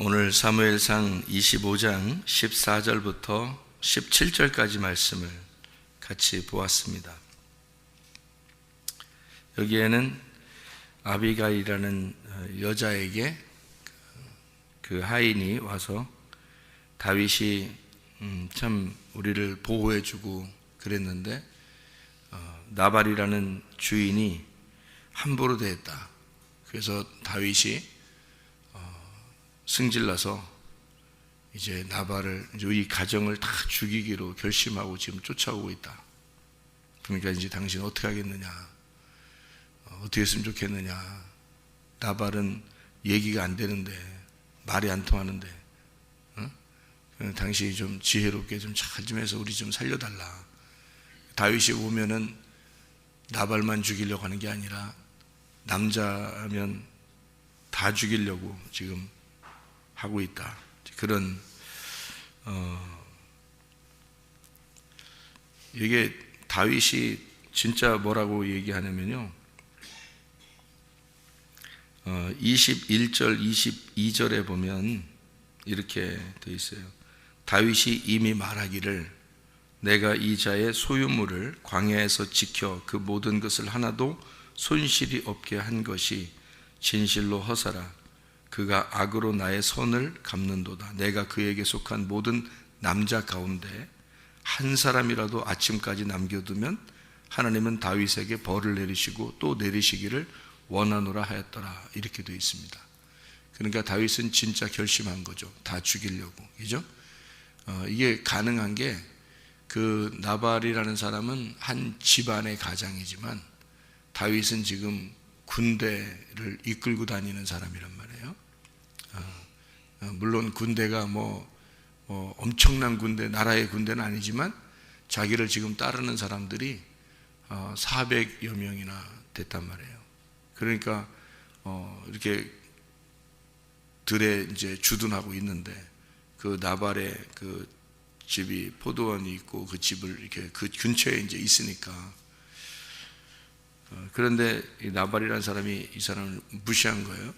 오늘 사무엘상 25장 14절부터 17절까지 말씀을 같이 보았습니다. 여기에는 아비가일이라는 여자에게 그 하인이 와서 다윗이 참 우리를 보호해주고 그랬는데 나발이라는 주인이 함부로 대했다. 그래서 다윗이 승질나서 이제 나발을, 이 가정을 다 죽이기로 결심하고 지금 쫓아오고 있다. 그러니까 이제 당신 어떻게 하겠느냐, 어떻게 했으면 좋겠느냐. 나발은 얘기가 안 되는데, 말이 안 통하는데, 당신이 좀 지혜롭게 좀 잘 좀 해서 우리 좀 살려달라. 다윗이 오면은 나발만 죽이려고 하는 게 아니라 남자면 다 죽이려고 지금 하고 있다. 그런 이게 다윗이 진짜 뭐라고 얘기하냐면요, 21절 22절에 보면 이렇게 되어 있어요. 다윗이 이미 말하기를 내가 이 자의 소유물을 광야에서 지켜 그 모든 것을 하나도 손실이 없게 한 것이 진실로 허사라. 그가 악으로 나의 선을 갚는도다. 내가 그에게 속한 모든 남자 가운데 한 사람이라도 아침까지 남겨두면 하나님은 다윗에게 벌을 내리시고 또 내리시기를 원하노라 하였더라. 이렇게 되어 있습니다. 그러니까 다윗은 진짜 결심한 거죠. 다 죽이려고. 그죠? 이게 가능한 게, 그 나발이라는 사람은 한 집안의 가장이지만 다윗은 지금 군대를 이끌고 다니는 사람이란 말이에요. 물론 군대가 뭐 엄청난 군대, 나라의 군대는 아니지만 자기를 지금 따르는 사람들이 400여 명이나 됐단 말이에요. 그러니까 이렇게 들에 이제 주둔하고 있는데, 그 나발의 그 집이 포도원이 있고 그 집을 이렇게 그 근처에 이제 있으니까, 그런데 이 나발이라는 사람이 이 사람을 무시한 거예요.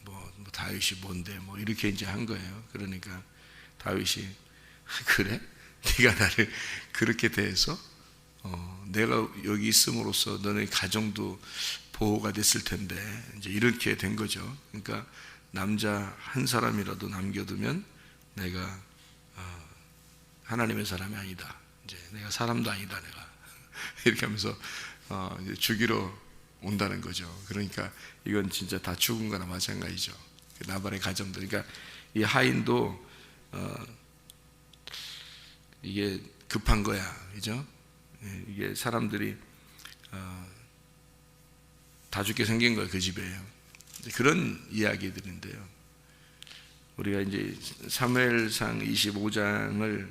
뭐 다윗이 뭔데 뭐 이렇게 이제 한 거예요. 그러니까 다윗이 그래? 네가 나를 그렇게 대해서 내가 여기 있음으로써 너네 가정도 보호가 됐을 텐데, 이제 이렇게 된 거죠. 그러니까 남자 한 사람이라도 남겨두면 내가 하나님의 사람이 아니다. 이제 내가 사람도 아니다. 내가 이렇게 하면서 이제 죽이러 온다는 거죠. 그러니까 이건 진짜 다 죽은 거나 마찬가지죠. 나발의 가정들. 그러니까 이 하인도 이게 급한 거야, 그죠? 이게 사람들이 다 죽게 생긴 거예요, 그 집에요. 그런 이야기들인데요. 우리가 이제 사무엘상 25장을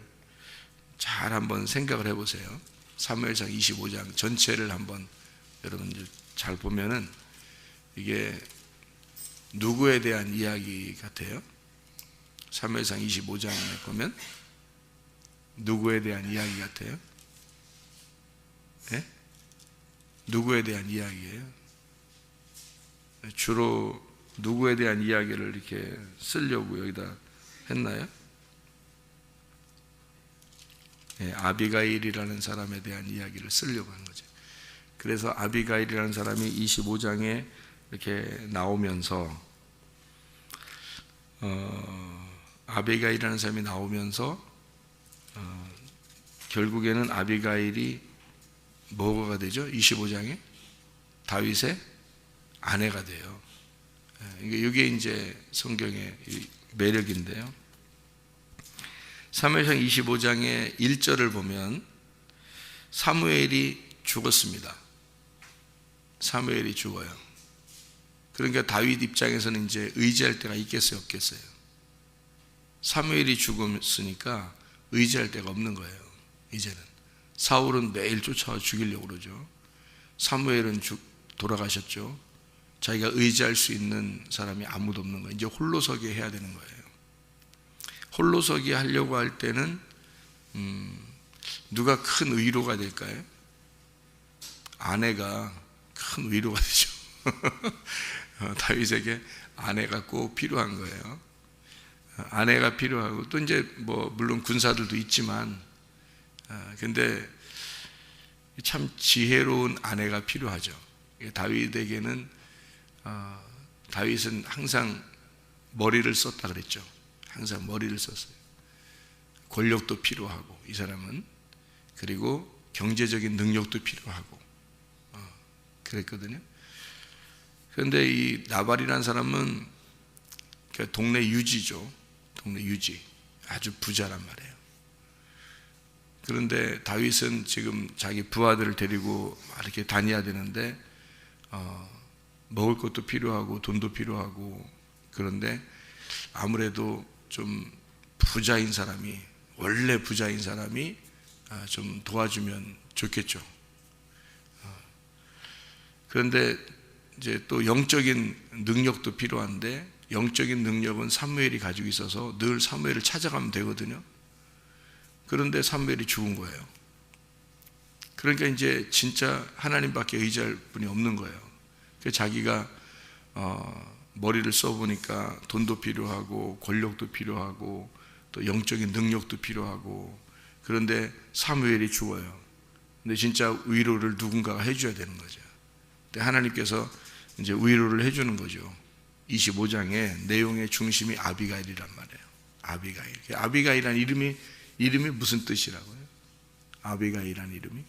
잘 한번 생각을 해보세요. 사무엘상 25장 전체를 한번 여러분 잘 보면은 이게 누구에 대한 이야기 같아요? 사무엘상 25장에 보면 누구에 대한 이야기 같아요? 네? 누구에 대한 이야기예요? 주로 누구에 대한 이야기를 이렇게 쓰려고 여기다 했나요? 네, 아비가일이라는 사람에 대한 이야기를 쓰려고 한 거죠. 그래서 아비가일이라는 사람이 25장에 이렇게 나오면서 아비가일이라는 사람이 나오면서 결국에는 아비가일이 뭐가 되죠? 25장에 다윗의 아내가 돼요. 이게 이제 성경의 매력인데요. 사무엘상 25장의 1절을 보면 사무엘이 죽었습니다. 사무엘이 죽어요. 그러니까 다윗 입장에서는 이제 의지할 데가 있겠어요, 없겠어요? 사무엘이 죽었으니까 의지할 데가 없는 거예요. 이제는 사울은 매일 쫓아와 죽이려고 그러죠. 사무엘은 돌아가셨죠. 자기가 의지할 수 있는 사람이 아무도 없는 거예요. 이제 홀로서기 해야 되는 거예요. 홀로서기 하려고 할 때는 누가 큰 의로가 될까요? 아내가 큰 의로가 되죠. 다윗에게 아내가 꼭 필요한 거예요. 아내가 필요하고 또 이제 뭐 물론 군사들도 있지만, 근데 참 지혜로운 아내가 필요하죠. 다윗에게는 다윗은 항상 머리를 썼다 그랬죠. 항상 머리를 썼어요. 권력도 필요하고 이 사람은, 그리고 경제적인 능력도 필요하고 그랬거든요. 그런데 이 나발이라는 사람은 동네 유지죠. 동네 유지, 아주 부자란 말이에요. 그런데 다윗은 지금 자기 부하들을 데리고 이렇게 다녀야 되는데 먹을 것도 필요하고 돈도 필요하고, 그런데 아무래도 좀 부자인 사람이, 원래 부자인 사람이 좀 도와주면 좋겠죠. 그런데 이제 또 영적인 능력도 필요한데, 영적인 능력은 사무엘이 가지고 있어서 늘 사무엘을 찾아가면 되거든요. 그런데 사무엘이 죽은 거예요. 그러니까 이제 진짜 하나님밖에 의지할 분이 없는 거예요. 그래서 자기가 머리를 써보니까 돈도 필요하고 권력도 필요하고 또 영적인 능력도 필요하고, 그런데 사무엘이 죽어요. 근데 진짜 위로를 누군가가 해줘야 되는 거죠. 근데 하나님께서 이제 위로를 해주는 거죠. 25장의 내용의 중심이 아비가일이란 말이에요. 아비가일. 아비가일이라는 이름이 무슨 뜻이라고요? 아비가일이라는 이름이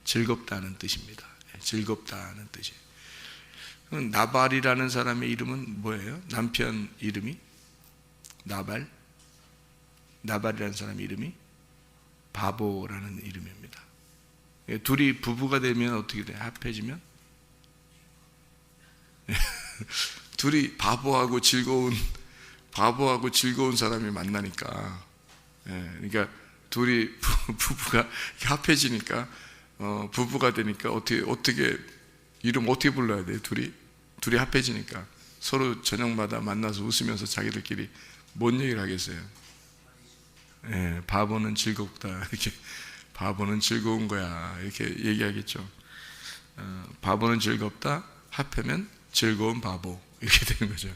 즐겁다는 뜻입니다. 즐겁다는 뜻이에요. 나발이라는 사람의 이름은 뭐예요? 남편 이름이 나발이라는 사람의 이름이 바보라는 이름입니다. 둘이 부부가 되면 어떻게 돼요? 합해지면 둘이 바보하고 즐거운 사람이 만나니까, 그러니까 둘이 부부가 합해지니까, 부부가 되니까 어떻게 이름 어떻게 불러야 돼요? 둘이 합해지니까 서로 저녁마다 만나서 웃으면서 자기들끼리 뭔 얘기를 하겠어요? 바보는 즐겁다, 이렇게. 바보는 즐거운 거야, 이렇게 얘기하겠죠. 바보는 즐겁다, 합하면 즐거운 바보, 이렇게 되는 거죠.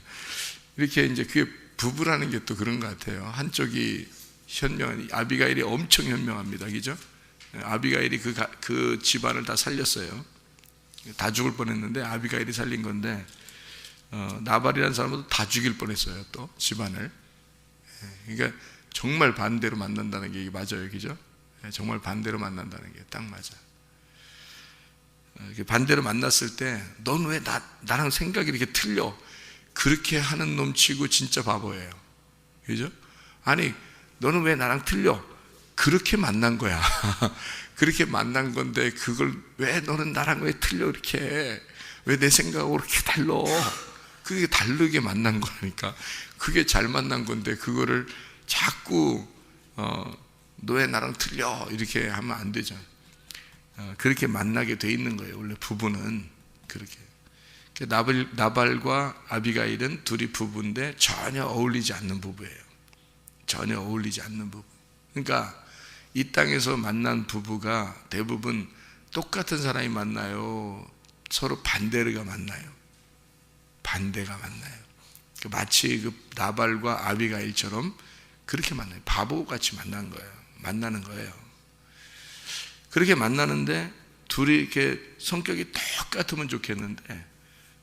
이렇게 이제 그게 부부라는 게 또 그런 것 같아요. 한쪽이 현명한, 아비가일이 엄청 현명합니다, 그죠? 아비가일이 그 집안을 다 살렸어요. 다 죽을 뻔했는데 아비가일이 살린 건데, 나발이라는 사람은 다 죽일 뻔했어요, 또 집안을. 그러니까 정말 반대로 만난다는 게 이게 맞아요, 그죠? 정말 반대로 만난다는 게 딱 맞아. 반대로 만났을 때, 넌 왜 나랑 생각이 이렇게 틀려? 그렇게 하는 놈 치고 진짜 바보예요, 그죠? 아니, 너는 왜 나랑 틀려? 그렇게 만난 거야. 그렇게 만난 건데, 그걸 왜 너는 나랑 왜 틀려? 이렇게 왜 내 생각하고 그렇게 달라? 그게 다르게 만난 거니까. 그게 잘 만난 건데, 그거를 자꾸 너 왜 나랑 틀려? 이렇게 하면 안 되죠. 그렇게 만나게 돼 있는 거예요. 원래 부부는 그렇게. 나발과 아비가일은 둘이 부부인데 전혀 어울리지 않는 부부예요. 전혀 어울리지 않는 부부. 그러니까 이 땅에서 만난 부부가 대부분 똑같은 사람이 만나요? 서로 반대가 만나요? 반대가 만나요. 마치 그 나발과 아비가일처럼 그렇게 만나요. 바보같이 만나는 거예요. 그렇게 만나는데 둘이 이렇게 성격이 똑같으면 좋겠는데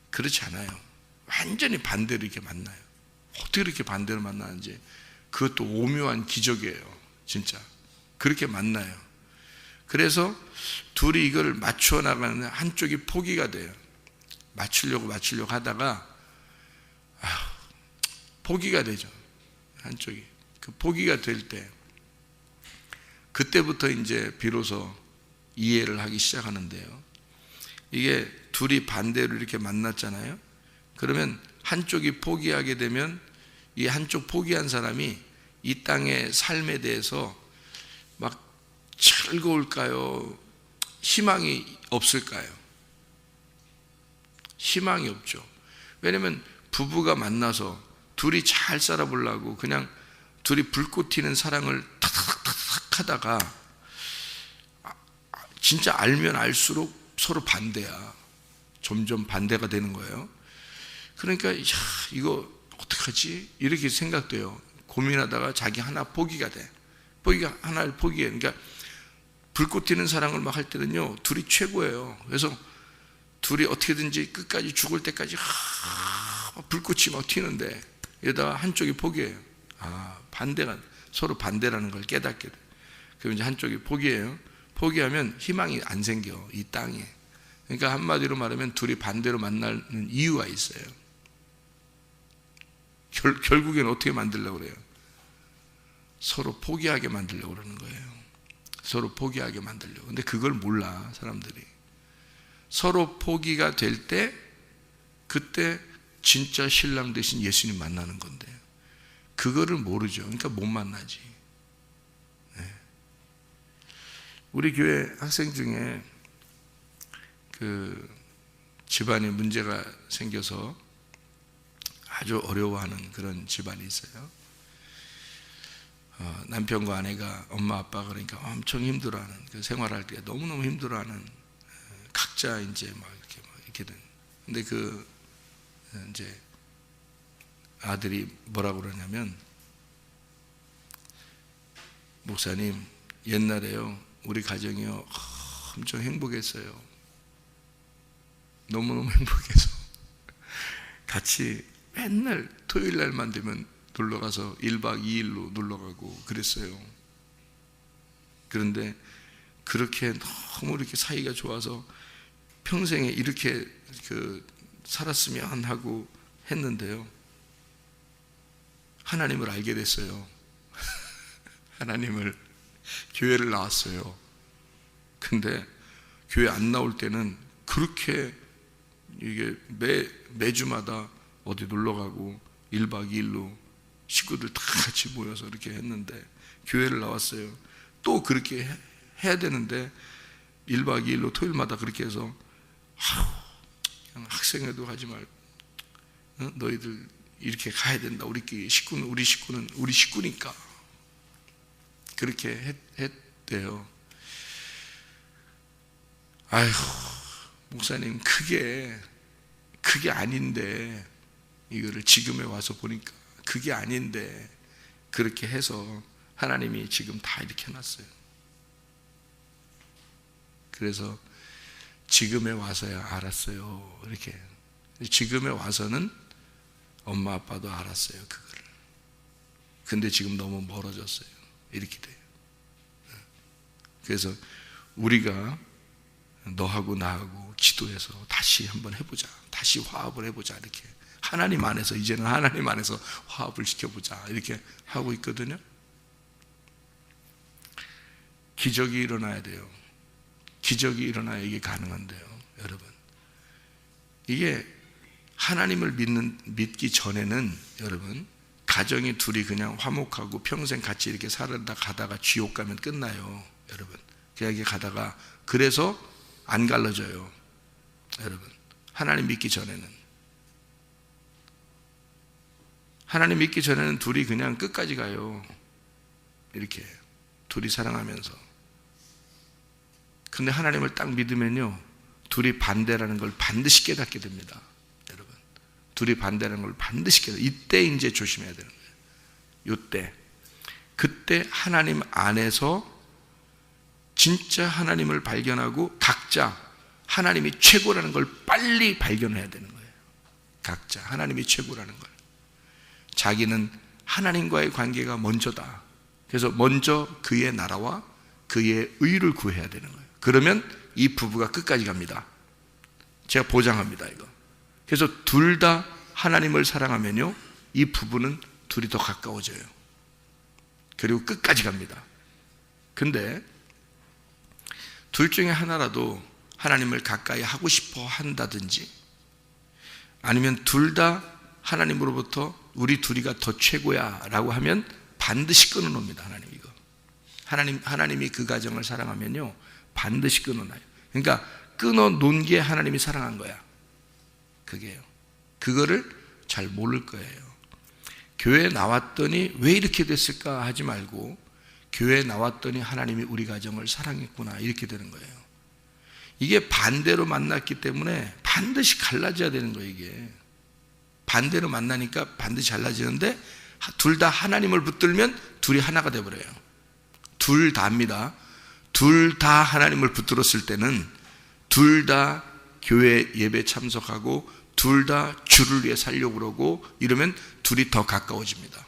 그렇지 않아요. 완전히 반대로 이렇게 만나요. 어떻게 이렇게 반대로 만나는지, 그것도 오묘한 기적이에요, 진짜. 그렇게 만나요. 그래서 둘이 이걸 맞추어 나가는데 한쪽이 포기가 돼요. 맞추려고 하다가 포기가 되죠. 한쪽이. 그 포기가 될 때, 그때부터 이제 비로소 이해를 하기 시작하는데요. 이게 둘이 반대로 이렇게 만났잖아요. 그러면 한쪽이 포기하게 되면 이 한쪽 포기한 사람이 이 땅의 삶에 대해서 막 즐거울까요? 희망이 없을까요? 희망이 없죠. 왜냐면 부부가 만나서 둘이 잘 살아보려고 그냥 둘이 불꽃 튀는 사랑을 탁탁탁탁 하다가 진짜 알면 알수록 서로 반대야. 점점 반대가 되는 거예요. 그러니까 이거 어떡하지? 이렇게 생각돼요. 고민하다가 자기 하나 포기가 돼. 하나를 포기해. 그러니까 불꽃 튀는 사랑을 막 할 때는요, 둘이 최고예요. 그래서 둘이 어떻게든지 끝까지 죽을 때까지 불꽃이 막 튀는데 이러다가 한쪽이 포기해요. 서로 반대라는 걸 깨닫게 돼. 그럼 이제 한쪽이 포기해요. 포기하면 희망이 안 생겨, 이 땅에. 그러니까 한마디로 말하면 둘이 반대로 만나는 이유가 있어요. 결국엔 어떻게 만들려고 그래요? 서로 포기하게 만들려고 그러는 거예요. 서로 포기하게 만들려고. 근데 그걸 몰라, 사람들이. 서로 포기가 될 때, 그때 진짜 신랑 대신 예수님 만나는 건데, 그거를 모르죠. 그러니까 못 만나지. 우리 교회 학생 중에 그 집안에 문제가 생겨서 아주 어려워하는 그런 집안이 있어요. 남편과 아내가 엄마 아빠 그러니까 엄청 힘들어하는, 그 생활할 때 너무너무 힘들어하는, 각자 이제 막 이렇게 된. 근데 그 이제 아들이 뭐라고 그러냐면, 목사님, 옛날에요 우리 가정이요 엄청 행복했어요. 너무너무 행복해서 같이 맨날 토요일 날만 되면 놀러가서 1박 2일로 놀러가고 그랬어요. 그런데 그렇게 너무 이렇게 사이가 좋아서 평생에 이렇게 살았으면 하고 했는데요, 하나님을 알게 됐어요. 하나님을, 교회를 나왔어요. 근데 교회 안 나올 때는 그렇게 이게 매주마다 어디 놀러 가고 1박 2일로 식구들 다 같이 모여서 이렇게 했는데, 교회를 나왔어요. 또 그렇게 해야 되는데 1박 2일로 토요일마다 그렇게 해서 그냥 학생회도 가지 말고 너희들 이렇게 가야 된다. 우리 식구는 우리 식구니까 그렇게 했대요. 아휴, 목사님, 그게 아닌데, 이거를 지금에 와서 보니까 그게 아닌데 그렇게 해서 하나님이 지금 다 이렇게 해놨어요. 그래서 지금에 와서야 알았어요. 이렇게 지금에 와서는 엄마 아빠도 알았어요, 그거를. 근데 지금 너무 멀어졌어요. 이렇게 돼요. 그래서 우리가 너하고 나하고 기도해서 다시 한번 해보자, 다시 화합을 해보자, 이렇게 하나님 안에서, 이제는 하나님 안에서 화합을 시켜보자, 이렇게 하고 있거든요. 기적이 일어나야 돼요. 기적이 일어나야 이게 가능한데요, 여러분. 이게 하나님을 믿기 전에는, 여러분, 가정이 둘이 그냥 화목하고 평생 같이 이렇게 살다 가다가 지옥 가면 끝나요, 여러분. 그냥 이렇게 가다가, 그래서 안 갈라져요, 여러분. 하나님 믿기 전에는. 하나님 믿기 전에는 둘이 그냥 끝까지 가요, 이렇게 둘이 사랑하면서. 근데 하나님을 딱 믿으면요, 둘이 반대라는 걸 반드시 깨닫게 됩니다, 여러분. 둘이 반대라는 걸 반드시 깨닫게. 이때 이제 조심해야 되는 거예요. 이때, 그때 하나님 안에서 진짜 하나님을 발견하고 각자 하나님이 최고라는 걸 빨리 발견해야 되는 거예요. 각자 하나님이 최고라는 걸. 자기는 하나님과의 관계가 먼저다. 그래서 먼저 그의 나라와 그의 의를 구해야 되는 거예요. 그러면 이 부부가 끝까지 갑니다. 제가 보장합니다, 이거. 그래서 둘 다 하나님을 사랑하면요, 이 부부는 둘이 더 가까워져요. 그리고 끝까지 갑니다. 근데 둘 중에 하나라도 하나님을 가까이 하고 싶어 한다든지, 아니면 둘 다 하나님으로부터 우리 둘이가 더 최고야 라고 하면 반드시 끊어놓습니다, 하나님. 이거 하나님이 그 가정을 사랑하면요, 반드시 끊어놔요. 그러니까 끊어놓은 게 하나님이 사랑한 거야, 그게요. 그거를 잘 모를 거예요. 교회에 나왔더니 왜 이렇게 됐을까 하지 말고, 교회에 나왔더니 하나님이 우리 가정을 사랑했구나, 이렇게 되는 거예요. 이게 반대로 만났기 때문에 반드시 갈라져야 되는 거예요. 이게 반대로 만나니까 반드시 갈라지는데, 둘 다 하나님을 붙들면 둘이 하나가 되어버려요. 둘 다입니다. 둘 다 하나님을 붙들었을 때는 둘 다 교회 예배 참석하고 둘 다 주를 위해 살려고 그러고 이러면 둘이 더 가까워집니다.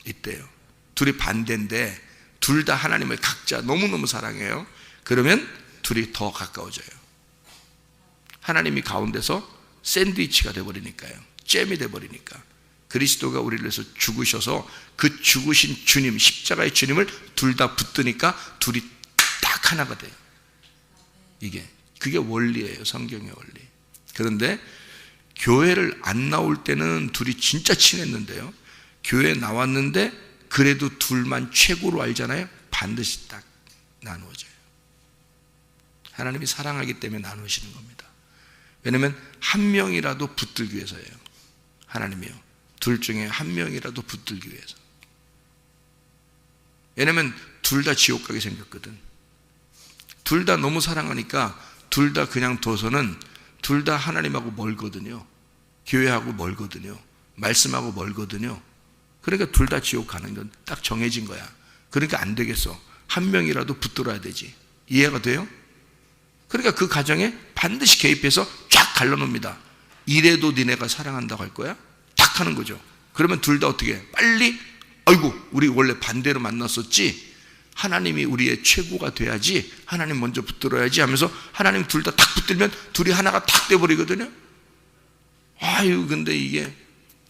이때요. 둘이 반대인데 둘 다 하나님을 각자 너무너무 사랑해요. 그러면 둘이 더 가까워져요. 하나님이 가운데서 샌드위치가 되어버리니까요. 잼이 되어버리니까. 그리스도가 우리를 위해서 죽으셔서 그 죽으신 주님, 십자가의 주님을 둘 다 붙드니까 둘이 딱 하나가 돼요. 그게 원리예요, 성경의 원리. 그런데 교회를 안 나올 때는 둘이 진짜 친했는데요, 교회 나왔는데 그래도 둘만 최고로 알잖아요. 반드시 딱 나누어져요. 하나님이 사랑하기 때문에 나누시는 겁니다. 왜냐하면 한 명이라도 붙들기 위해서예요. 하나님이요, 둘 중에 한 명이라도 붙들기 위해서. 왜냐하면 둘 다 지옥 가게 생겼거든. 둘 다 너무 사랑하니까 둘 다 그냥 둬서는 둘 다 하나님하고 멀거든요. 교회하고 멀거든요. 말씀하고 멀거든요. 그러니까 둘 다 지옥 가는 건 딱 정해진 거야. 그러니까 안 되겠어. 한 명이라도 붙들어야 되지. 이해가 돼요? 그러니까 그 가정에 반드시 개입해서 쫙 갈라놓습니다. 이래도 니네가 사랑한다고 할 거야? 딱 하는 거죠. 그러면 둘 다 어떻게 해? 빨리, 아이고 우리 원래 반대로 만났었지, 하나님이 우리의 최고가 돼야지, 하나님 먼저 붙들어야지 하면서 하나님 둘 다 탁 붙들면 둘이 하나가 탁 돼버리거든요. 아유, 근데 이게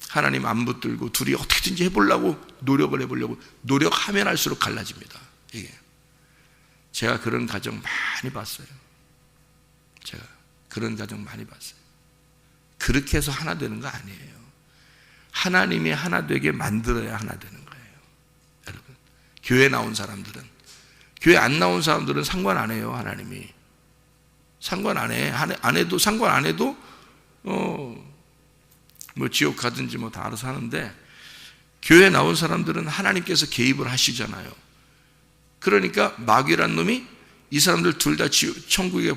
하나님 안 붙들고 둘이 어떻게든지 해보려고 노력을 해보려고 노력하면 할수록 갈라집니다. 이게 제가 그런 가정 많이 봤어요. 제가 그런 가정 많이 봤어요. 그렇게 해서 하나 되는 거 아니에요. 하나님이 하나 되게 만들어야 하나 되는 거예요. 여러분, 교회 나온 사람들은, 교회 안 나온 사람들은 상관 안 해요. 하나님이 상관 안 해. 안 해도 상관 안 해도 뭐 지옥 가든지 뭐 다 알아서 하는데, 교회 나온 사람들은 하나님께서 개입을 하시잖아요. 그러니까 마귀란 놈이 이 사람들 둘 다 천국에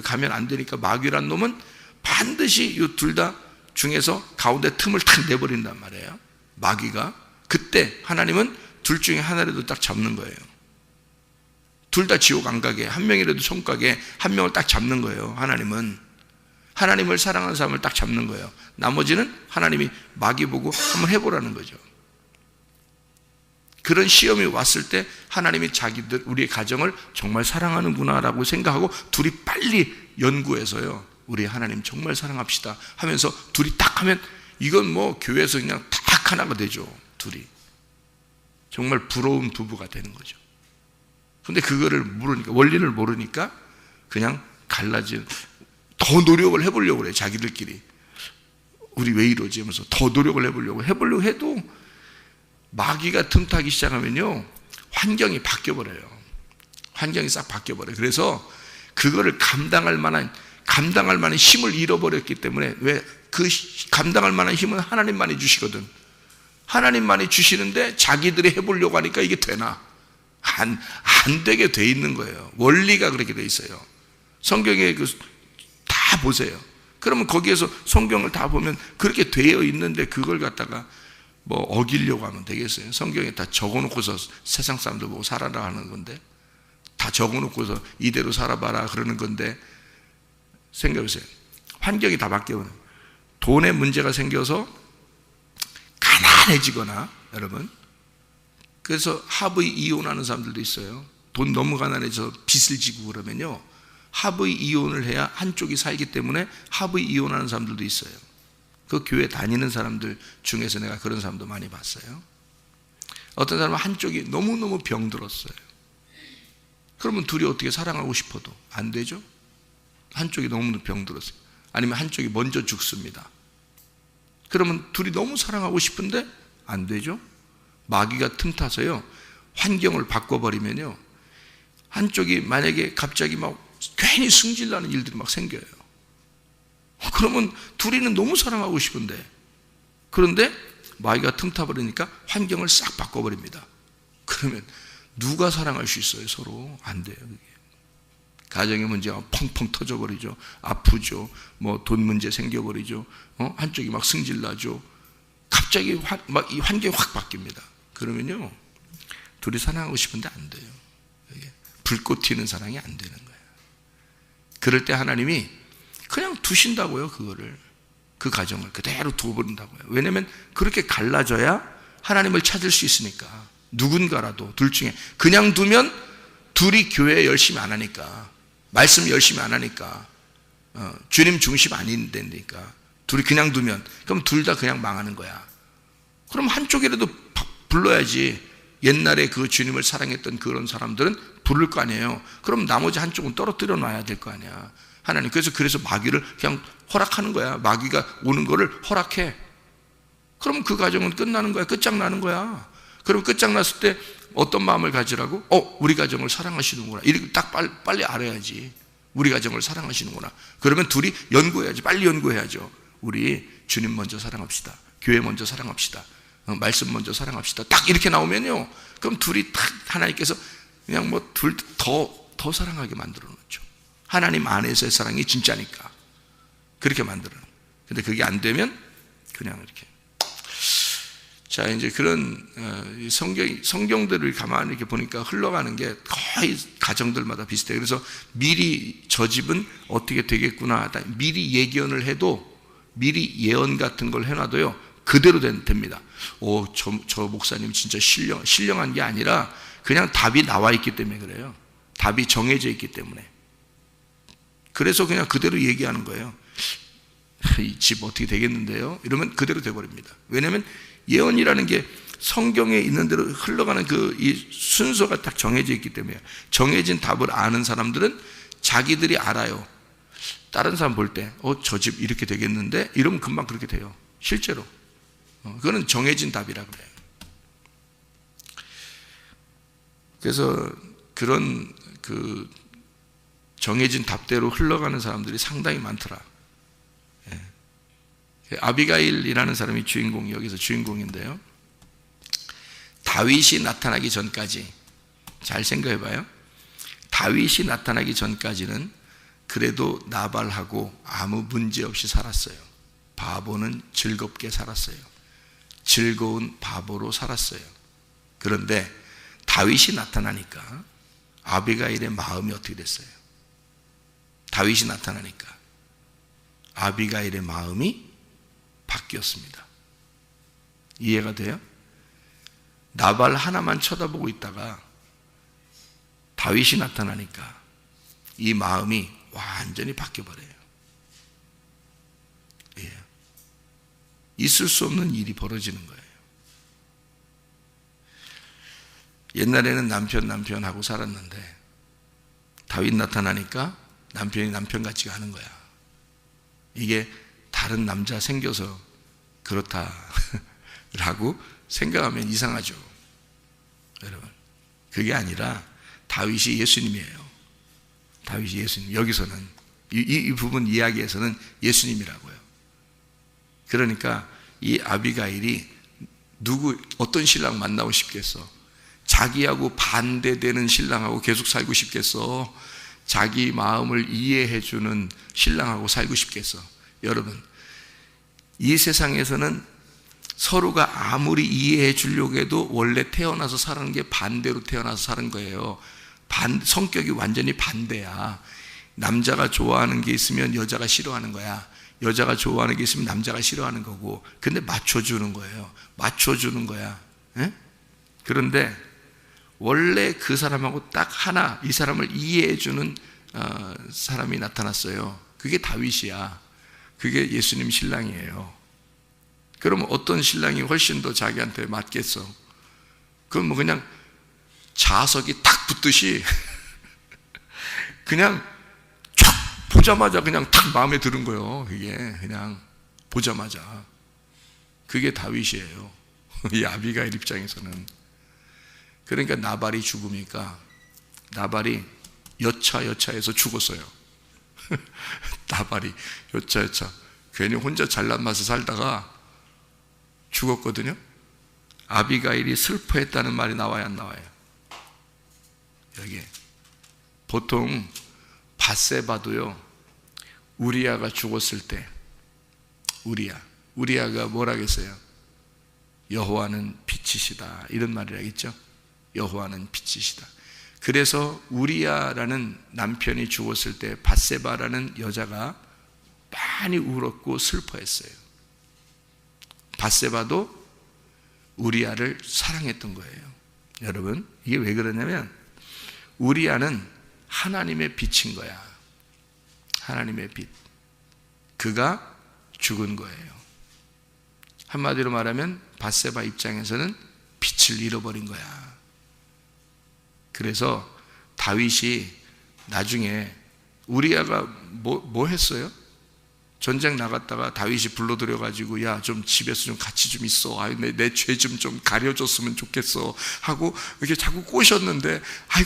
가면 안 되니까 마귀란 놈은 반드시 이 둘 다 중에서 가운데 틈을 탁 내버린단 말이에요. 마귀가. 그때 하나님은 둘 중에 하나라도 딱 잡는 거예요. 둘 다 지옥 안 가게, 한 명이라도 천국 가게 한 명을 딱 잡는 거예요. 하나님을 사랑하는 사람을 딱 잡는 거예요. 나머지는 하나님이 마귀 보고 한번 해보라는 거죠. 그런 시험이 왔을 때 하나님이 자기들, 우리의 가정을 정말 사랑하는구나라고 생각하고 둘이 빨리 연구해서요, 우리 하나님 정말 사랑합시다 하면서 둘이 딱 하면 이건 뭐 교회에서 그냥 딱 하나가 되죠. 둘이 정말 부러운 부부가 되는 거죠. 근데 그거를 모르니까, 원리를 모르니까 그냥 갈라진, 더 노력을 해보려고 그래요. 자기들끼리 우리 왜 이러지 하면서 더 노력을 해보려고 해도 마귀가 틈타기 시작하면요, 환경이 바뀌어버려요. 환경이 싹 바뀌어버려요. 그래서 그거를 감당할 만한 힘을 잃어버렸기 때문에, 왜 그 감당할 만한 힘은 하나님만이 주시거든. 하나님만이 주시는데 자기들이 해보려고 하니까 이게 되나? 안 되게 돼 있는 거예요. 원리가 그렇게 돼 있어요. 성경에 다 보세요. 그러면 거기에서 성경을 다 보면 그렇게 되어 있는데 그걸 갖다가 뭐 어기려고 하면 되겠어요? 성경에 다 적어놓고서 세상 사람들 보고 살아라 하는 건데, 다 적어놓고서 이대로 살아봐라 그러는 건데, 생각해보세요. 환경이 다 바뀌어요. 돈에 문제가 생겨서 가난해지거나, 여러분, 그래서 합의 이혼하는 사람들도 있어요. 돈 너무 가난해져서 빚을 지고 그러면요, 합의 이혼을 해야 한쪽이 살기 때문에 합의 이혼하는 사람들도 있어요. 그 교회 다니는 사람들 중에서 내가 그런 사람도 많이 봤어요. 어떤 사람은 한쪽이 너무너무 병들었어요. 그러면 둘이 어떻게 사랑하고 싶어도 안 되죠? 한쪽이 너무 병들었어요. 아니면 한쪽이 먼저 죽습니다. 그러면 둘이 너무 사랑하고 싶은데 안 되죠? 마귀가 틈타서요, 환경을 바꿔버리면요, 한쪽이 만약에 갑자기 막 괜히 승질나는 일들이 막 생겨요. 그러면 둘이는 너무 사랑하고 싶은데, 그런데 마귀가 틈타버리니까 환경을 싹 바꿔버립니다. 그러면 누가 사랑할 수 있어요? 서로 안 돼요. 가정의 문제가 펑펑 터져버리죠. 아프죠. 뭐 돈 문제 생겨버리죠. 한쪽이 막 승질나죠. 갑자기 막 이 환경이 확 바뀝니다. 그러면요, 둘이 사랑하고 싶은데 안 돼요. 불꽃 튀는 사랑이 안 되는 거예요. 그럴 때 하나님이 그냥 두신다고요. 그 가정을 그대로 두어버린다고요. 왜냐하면 그렇게 갈라져야 하나님을 찾을 수 있으니까. 누군가라도 둘 중에 그냥 두면 둘이 교회 열심히 안 하니까, 말씀 열심히 안 하니까, 주님 중심 아닌 데니까 둘이 그냥 두면, 그럼 둘 다 그냥 망하는 거야. 그럼 한쪽이라도 불러야지. 옛날에 그 주님을 사랑했던 그런 사람들은 부를 거 아니에요. 그럼 나머지 한쪽은 떨어뜨려 놔야 될 거 아니야. 하나님 그래서 마귀를 그냥 허락하는 거야. 마귀가 오는 거를 허락해. 그럼 그 가정은 끝나는 거야. 끝장나는 거야. 그럼 끝장났을 때 어떤 마음을 가지라고? 우리 가정을 사랑하시는구나. 이렇게 딱 빨리 알아야지. 우리 가정을 사랑하시는구나. 그러면 둘이 연구해야지. 빨리 연구해야죠. 우리 주님 먼저 사랑합시다. 교회 먼저 사랑합시다. 말씀 먼저 사랑합시다. 딱 이렇게 나오면요, 그럼 둘이 딱 하나님께서 그냥 뭐 둘 더 사랑하게 만들어 놓죠. 하나님 안에서의 사랑이 진짜니까 그렇게 만들어 놓죠. 근데 그게 안 되면 그냥 이렇게. 자, 이제 그런 성경들을 가만히 이렇게 보니까 흘러가는 게 거의 가정들마다 비슷해요. 그래서 미리 저 집은 어떻게 되겠구나, 미리 예견을 해도, 미리 예언 같은 걸 해놔도요, 그대로 됩니다. 저 목사님 진짜 신령한 게 아니라 그냥 답이 나와 있기 때문에 그래요. 답이 정해져 있기 때문에. 그래서 그냥 그대로 얘기하는 거예요. 이 집 어떻게 되겠는데요? 이러면 그대로 돼버립니다. 왜냐하면 예언이라는 게 성경에 있는 대로 흘러가는 이 순서가 딱 정해져 있기 때문에. 정해진 답을 아는 사람들은 자기들이 알아요. 다른 사람 볼 때 저 집 이렇게 되겠는데? 이러면 금방 그렇게 돼요. 실제로. 그거는 정해진 답이라 그래요. 그래서 그런 정해진 답대로 흘러가는 사람들이 상당히 많더라. 아비가일이라는 사람이 주인공이, 여기서 주인공인데요, 다윗이 나타나기 전까지, 잘 생각해 봐요. 다윗이 나타나기 전까지는 그래도 나발하고 아무 문제 없이 살았어요. 바보는 즐겁게 살았어요. 즐거운 바보로 살았어요. 그런데 다윗이 나타나니까 아비가일의 마음이 어떻게 됐어요? 다윗이 나타나니까 아비가일의 마음이 바뀌었습니다. 이해가 돼요? 나발 하나만 쳐다보고 있다가 다윗이 나타나니까 이 마음이 완전히 바뀌어버려요. 예. 있을 수 없는 일이 벌어지는 거예요. 옛날에는 남편하고 살았는데 다윗 나타나니까 남편이 남편 같지가 않은 거야. 이게 다른 남자 생겨서 그렇다라고 생각하면 이상하죠. 여러분, 그게 아니라 다윗이 예수님이에요. 다윗이 예수님. 여기서는 이 부분 이야기에서는 예수님이라고요. 그러니까 이 아비가일이 어떤 신랑 만나고 싶겠어? 자기하고 반대되는 신랑하고 계속 살고 싶겠어? 자기 마음을 이해해주는 신랑하고 살고 싶겠어? 여러분, 이 세상에서는 서로가 아무리 이해해 주려고 해도 원래 태어나서 사는 게 반대로 태어나서 사는 거예요. 성격이 완전히 반대야. 남자가 좋아하는 게 있으면 여자가 싫어하는 거야. 여자가 좋아하는 게 있으면 남자가 싫어하는 거고. 근데 맞춰주는 거예요. 맞춰주는 거야. 에? 그런데 원래 그 사람하고 딱 하나, 이 사람을 이해해주는 사람이 나타났어요. 그게 다윗이야. 그게 예수님 신랑이에요. 그럼 어떤 신랑이 훨씬 더 자기한테 맞겠어? 그건 뭐 그냥 자석이 탁 붙듯이 그냥 촥 보자마자 그냥 탁 마음에 드는 거예요. 그게 그냥 보자마자. 그게 다윗이에요. 이 아비가일 입장에서는. 그러니까 나발이 죽으니까 나발이 여차여차해서 죽었어요. 나발이 여차여차 괜히 혼자 잘난 맛에 살다가 죽었거든요. 아비가일이 슬퍼했다는 말이 나와야 안 나와요? 여기 보통 밧세바도요, 우리아가 죽었을 때 우리아가 뭐라 그랬어요? 여호와는 빛이시다, 이런 말을 하겠죠. 여호와는 빛이시다. 그래서 우리아라는 남편이 죽었을 때 밧세바라는 여자가 많이 울었고 슬퍼했어요. 밧세바도 우리아를 사랑했던 거예요. 여러분, 이게 왜 그러냐면 우리아는 하나님의 빛인 거야. 하나님의 빛. 그가 죽은 거예요. 한마디로 말하면 밧세바 입장에서는 빛을 잃어버린 거야. 그래서 다윗이 나중에 우리아가 뭐 했어요? 전쟁 나갔다가 다윗이 불러들여가지고 야, 좀 집에서 좀 같이 좀 있어. 내 죄 좀 가려줬으면 좋겠어 하고 이렇게 자꾸 꼬셨는데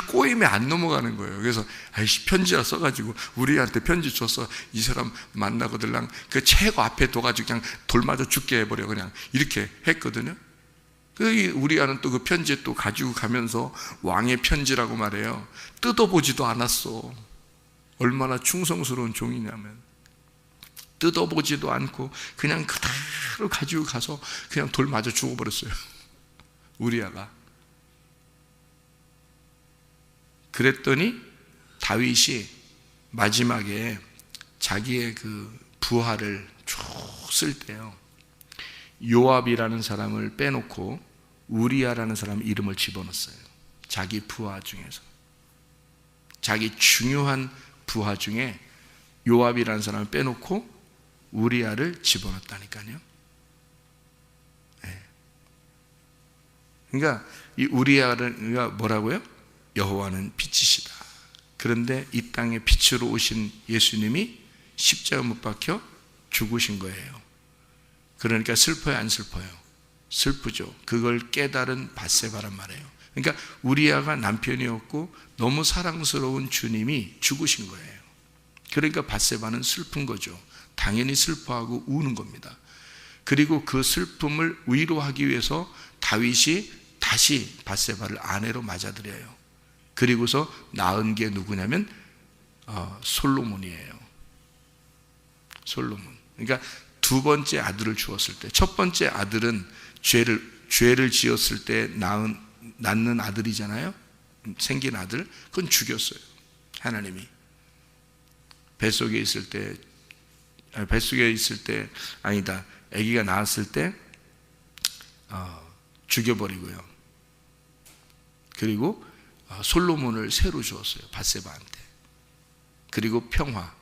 꼬임에 안 넘어가는 거예요. 그래서 편지라 써가지고 우리한테 편지 줬어. 이 사람 만나거들랑 그 채거 앞에 둬가지고 그냥 돌 맞아 죽게 해버려. 그냥 이렇게 했거든요. 우리아는 또 그 편지 또 가지고 가면서 왕의 편지라고 말해요. 뜯어보지도 않았어. 얼마나 충성스러운 종이냐면 뜯어보지도 않고 그냥 그대로 가지고 가서 그냥 돌 맞아 죽어버렸어요. 우리아가. 그랬더니 다윗이 마지막에 자기의 그 부하를 쭉 쓸 때요, 요압이라는 사람을 빼놓고 우리아라는 사람 이름을 집어넣었어요. 자기 부하 중에서. 자기 중요한 부하 중에 요압이라는 사람을 빼놓고 우리아를 집어넣었다니까요. 네. 그러니까 이 우리아가 뭐라고요? 여호와는 빛이시다. 그런데 이 땅에 빛으로 오신 예수님이 십자가 못 박혀 죽으신 거예요. 그러니까 슬퍼요, 안 슬퍼요? 슬프죠. 그걸 깨달은 밧세바란 말이에요. 그러니까 우리아가 남편이었고 너무 사랑스러운 주님이 죽으신 거예요. 그러니까 밧세바는 슬픈 거죠. 당연히 슬퍼하고 우는 겁니다. 그리고 그 슬픔을 위로하기 위해서 다윗이 다시 밧세바를 아내로 맞아들여요. 그리고서 낳은 게 누구냐면 솔로몬이에요. 솔로몬. 그러니까 두 번째 아들을 주었을 때, 첫 번째 아들은 죄를 지었을 때 낳는 아들이잖아요. 생긴 아들. 그건 죽였어요. 하나님이. 뱃속에 있을 때 아니다. 아기가 나왔을 때 죽여버리고요. 그리고 솔로몬을 새로 주었어요. 밧세바한테. 그리고 평화.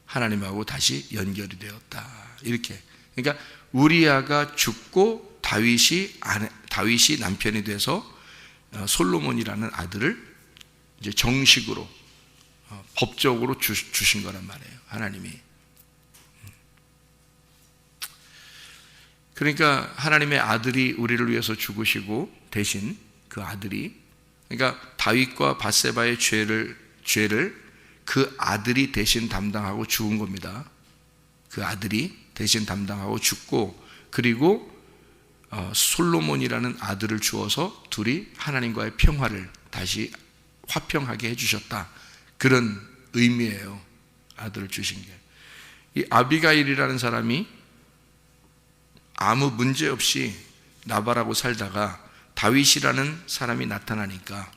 하나님하고 다시 연결이 되었다. 이렇게. 그러니까 우리아가 죽고 다윗이 남편이 돼서 솔로몬이라는 아들을 이제 정식으로 법적으로 주신 거란 말이에요. 하나님이. 그러니까 하나님의 아들이 우리를 위해서 죽으시고 대신 그 아들이, 그러니까 다윗과 밧세바의 죄를 그 아들이 대신 담당하고 죽은 겁니다. 그 아들이 대신 담당하고 죽고, 그리고 솔로몬이라는 아들을 주어서 둘이 하나님과의 평화를 다시 화평하게 해주셨다. 그런 의미예요. 아들을 주신 게. 이 아비가일이라는 사람이 아무 문제 없이 나발하고 살다가 다윗이라는 사람이 나타나니까,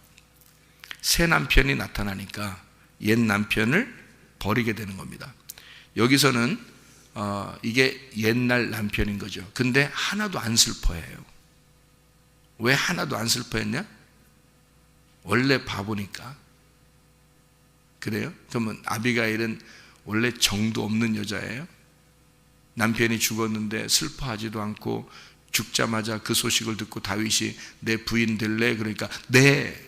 새 남편이 나타나니까 옛 남편을 버리게 되는 겁니다. 여기서는 이게 옛날 남편인 거죠. 근데 하나도 안 슬퍼해요. 왜 하나도 안 슬퍼했냐? 원래 바보니까. 그래요? 그러면 아비가일은 원래 정도 없는 여자예요? 남편이 죽었는데 슬퍼하지도 않고, 죽자마자 그 소식을 듣고 다윗이 내 부인 될래? 그러니까 네.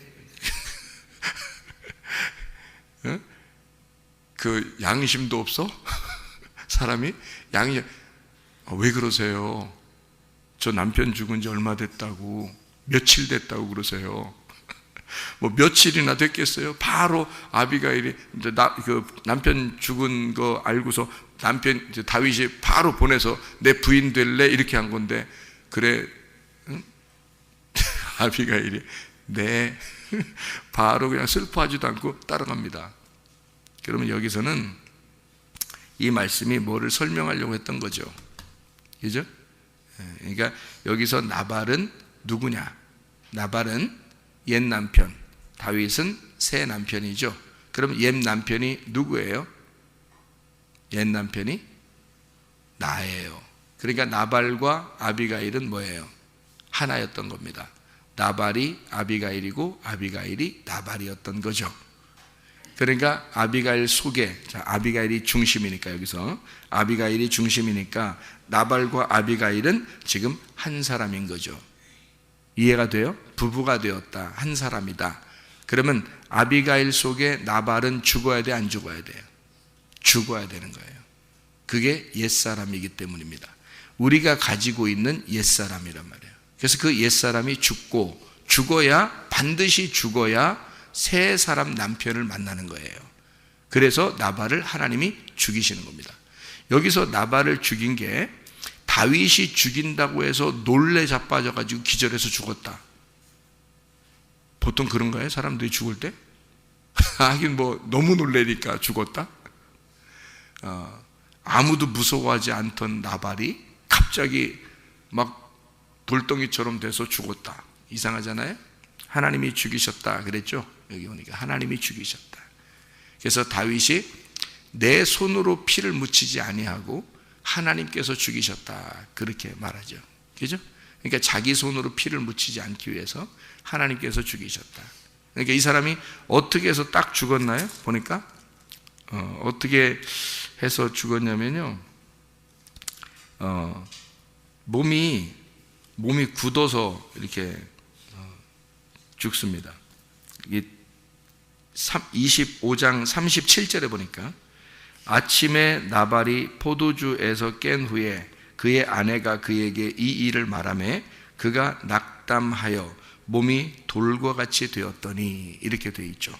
그 양심도 없어? 사람이 양심. 왜 그러세요? 저 남편 죽은 지 얼마 됐다고, 며칠 됐다고 그러세요. 뭐 며칠이나 됐겠어요? 바로 아비가일이 이제 그 남편 죽은 거 알고서 다윗이 바로 보내서 내 부인 될래? 이렇게 한 건데, 그래? 응? 아비가일이 네. 바로 그냥 슬퍼하지도 않고 따라갑니다. 그러면 여기서는 이 말씀이 뭐를 설명하려고 했던 거죠? 그죠? 그러니까 여기서 나발은 누구냐? 나발은 옛 남편, 다윗은 새 남편이죠. 그럼 옛 남편이 누구예요? 옛 남편이 나예요. 그러니까 나발과 아비가일은 뭐예요? 하나였던 겁니다. 나발이 아비가일이고 아비가일이 나발이었던 거죠. 그러니까 아비가일 속에, 아비가일이 중심이니까, 여기서 아비가일이 중심이니까 나발과 아비가일은 지금 한 사람인 거죠. 이해가 돼요? 부부가 되었다. 한 사람이다. 그러면 아비가일 속에 나발은 죽어야 돼, 안 죽어야 돼요? 죽어야 되는 거예요. 그게 옛사람이기 때문입니다. 우리가 가지고 있는 옛사람이란 말이에요. 그래서 그 옛사람이 죽어야 반드시 죽어야 새 사람 남편을 만나는 거예요. 그래서 나발을 하나님이 죽이시는 겁니다. 여기서 나발을 죽인 게 다윗이 죽인다고 해서 놀래 자빠져가지고 기절해서 죽었다. 보통 그런가요? 사람들이 죽을 때? 하긴 뭐 너무 놀래니까 죽었다. 아무도 무서워하지 않던 나발이 갑자기 막 돌덩이처럼 돼서 죽었다. 이상하잖아요? 하나님이 죽이셨다 그랬죠? 여기 오니까 하나님이 죽이셨다. 그래서 다윗이 내 손으로 피를 묻히지 아니하고 하나님께서 죽이셨다 그렇게 말하죠. 그죠? 그러니까 자기 손으로 피를 묻히지 않기 위해서 하나님께서 죽이셨다. 그러니까 이 사람이 어떻게 해서 딱 죽었나요? 보니까 어떻게 해서 죽었냐면요, 몸이 굳어서 이렇게 죽습니다. 25장 37절에 보니까 아침에 나발이 포도주에서 깬 후에 그의 아내가 그에게 이 일을 말하매 그가 낙담하여 몸이 돌과 같이 되었더니 이렇게 되어 있죠.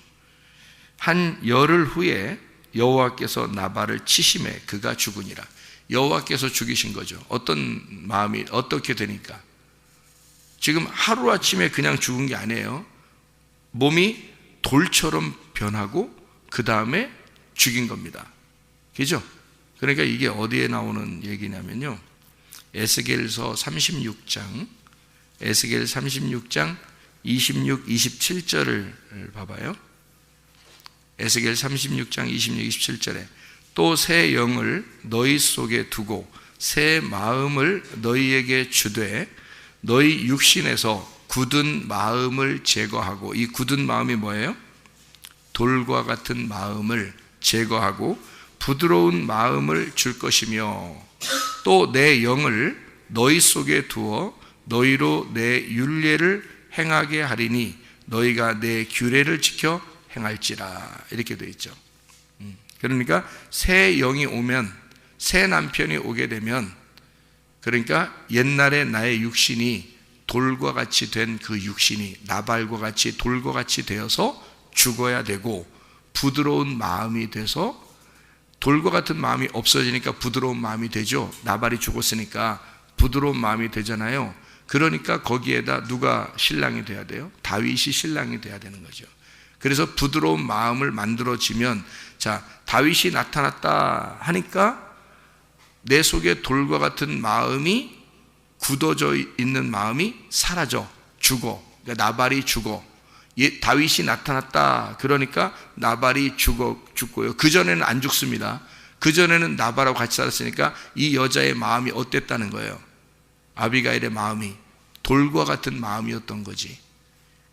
한 열흘 후에 여호와께서 나발을 치심해 그가 죽으니라. 여호와께서 죽이신 거죠. 어떤 마음이 어떻게 되니까 지금 하루아침에 그냥 죽은 게 아니에요. 몸이 돌처럼 변하고 그 다음에 죽인 겁니다. 그죠? 그러니까 이게 어디에 나오는 얘기냐면요, 에스겔서 36장 26, 27절을 봐봐요. 에스겔 36장 26, 27절에 또 새 영을 너희 속에 두고 새 마음을 너희에게 주되 너희 육신에서 굳은 마음을 제거하고, 이 굳은 마음이 뭐예요? 돌과 같은 마음을 제거하고 부드러운 마음을 줄 것이며 또 내 영을 너희 속에 두어 너희로 내 율례를 행하게 하리니 너희가 내 규례를 지켜 행할지라. 이렇게 되어 있죠. 그러니까 새 영이 오면, 새 남편이 오게 되면, 그러니까 옛날에 나의 육신이 돌과 같이 된 그 육신이 나발과 같이 돌과 같이 되어서 죽어야 되고, 부드러운 마음이 돼서, 돌과 같은 마음이 없어지니까 부드러운 마음이 되죠. 나발이 죽었으니까 부드러운 마음이 되잖아요. 그러니까 거기에다 누가 신랑이 돼야 돼요? 다윗이 신랑이 돼야 되는 거죠. 그래서 부드러운 마음을 만들어지면, 자, 다윗이 나타났다 하니까 내 속에 돌과 같은 마음이, 굳어져 있는 마음이 사라져, 죽어. 그러니까 나발이 죽어. 다윗이 나타났다 그러니까 나발이 죽고요. 그전에는 안 죽습니다. 그전에는 나발하고 같이 살았으니까 이 여자의 마음이 어땠다는 거예요? 아비가일의 마음이 돌과 같은 마음이었던 거지.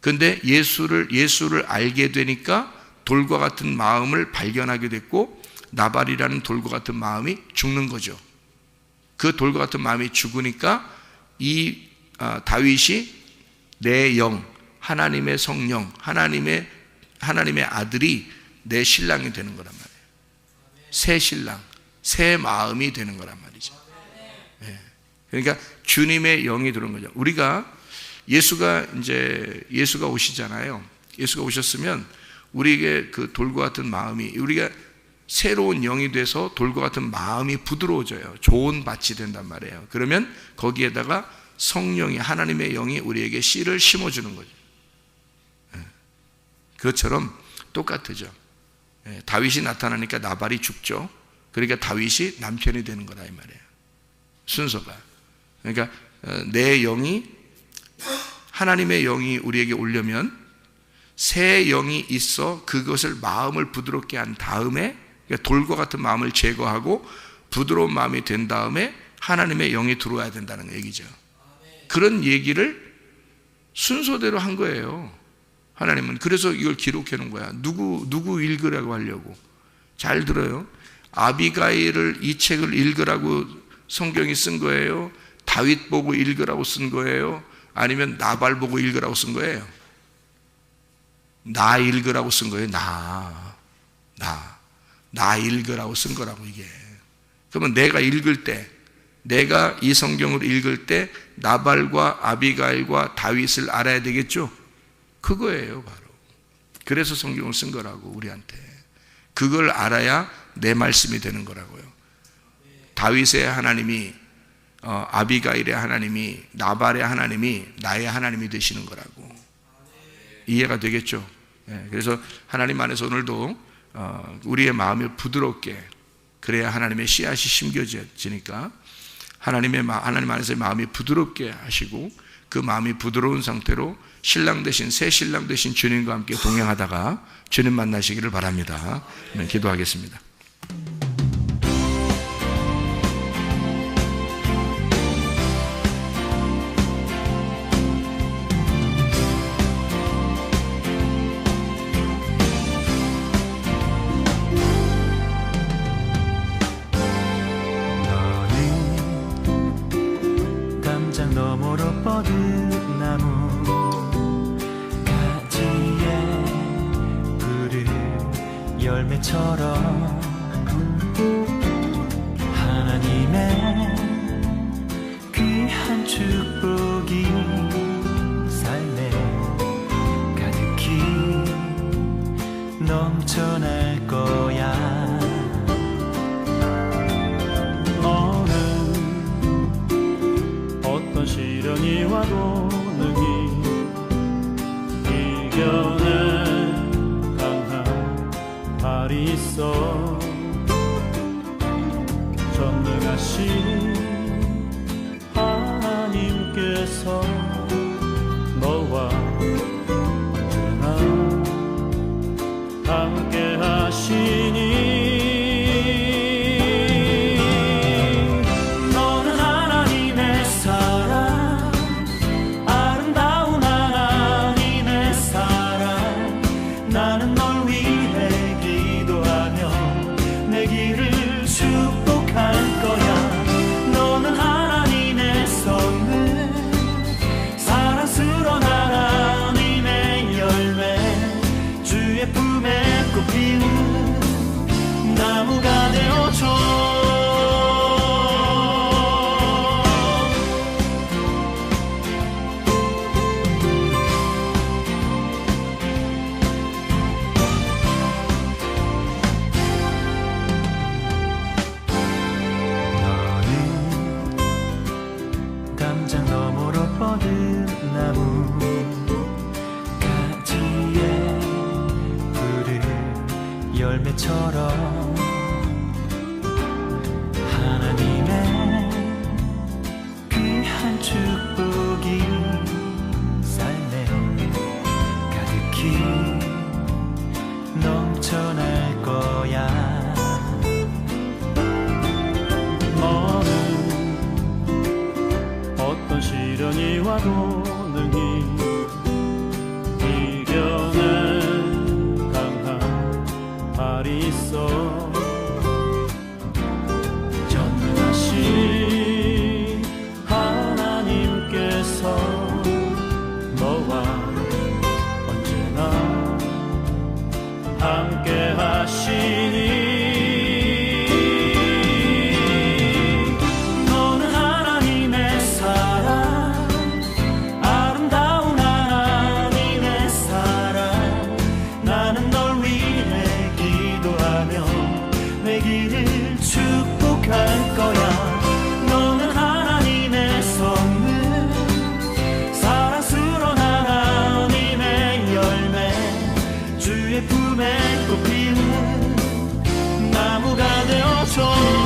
근데 예수를 알게 되니까 돌과 같은 마음을 발견하게 됐고, 나발이라는 돌과 같은 마음이 죽는 거죠. 그 돌과 같은 마음이 죽으니까 이 다윗이 내 영, 하나님의 성령, 하나님의 아들이 내 신랑이 되는 거란 말이에요. 새 신랑, 새 마음이 되는 거란 말이죠. 네. 그러니까 주님의 영이 들어온 거죠. 우리가 예수가 오시잖아요. 예수가 오셨으면 우리에게 그 돌과 같은 마음이, 우리가 새로운 영이 돼서 돌과 같은 마음이 부드러워져요. 좋은 밭이 된단 말이에요. 그러면 거기에다가 성령이, 하나님의 영이 우리에게 씨를 심어주는 거죠. 그것처럼 똑같죠. 다윗이 나타나니까 나발이 죽죠. 그러니까 다윗이 남편이 되는 거다 이 말이에요. 순서가. 그러니까 내 영이, 하나님의 영이 우리에게 오려면 새 영이 있어 그것을 마음을 부드럽게 한 다음에, 그러니까 돌과 같은 마음을 제거하고 부드러운 마음이 된 다음에 하나님의 영이 들어와야 된다는 얘기죠. 그런 얘기를 순서대로 한 거예요. 하나님은. 그래서 이걸 기록해 놓은 거야. 누구 읽으라고 하려고. 잘 들어요. 아비가일을, 이 책을 읽으라고 성경이 쓴 거예요? 다윗 보고 읽으라고 쓴 거예요? 아니면 나발 보고 읽으라고 쓴 거예요? 나 읽으라고 쓴 거예요. 나 읽으라고 쓴 거라고, 이게. 그러면 내가 읽을 때, 내가 이 성경을 읽을 때 나발과 아비가일과 다윗을 알아야 되겠죠? 그거예요, 바로. 그래서 성경을 쓴 거라고, 우리한테. 그걸 알아야 내 말씀이 되는 거라고요. 다윗의 하나님이, 아비가일의 하나님이, 나발의 하나님이 나의 하나님이 되시는 거라고. 이해가 되겠죠? 그래서 하나님 안에서 오늘도 우리의 마음이 부드럽게, 그래야 하나님의 씨앗이 심겨지니까 하나님 안에서의 마음이 부드럽게 하시고, 그 마음이 부드러운 상태로 신랑 되신, 새 신랑 되신 주님과 함께 동행하다가 주님 만나시기를 바랍니다. 기도하겠습니다. 너머로 뻗은 나무 가지에 푸른 열매처럼 하나님의 귀한 축복이 삶에 가득히 넘쳐날 거야. 시련이 와도 능히 이겨낼 강한 발이 있어. 전능하신 하나님께서 너와 언제나 함께 하시니 나무가 되어줘. 너는 담장 너머로 뻗은 나무 가지에 푸른 열매처럼 하나님의 귀한 축복이 삶에 가득히 넘쳐날 거야. 너는 어떤 시련이 와도 능히 이겨낼 강한 발이 있어. 전능하신 하나님께서 너와 언제나 함께 하시니 너는 하나님의 사랑, 아름다운 하나님의 사랑. 나는 널 위해 기도하며 내 길을 축복할 거야. 너는 하나님의 선물, 사랑스러운 하나님의 열매, 주의 품에 꽃 피는 나무가 되어줘.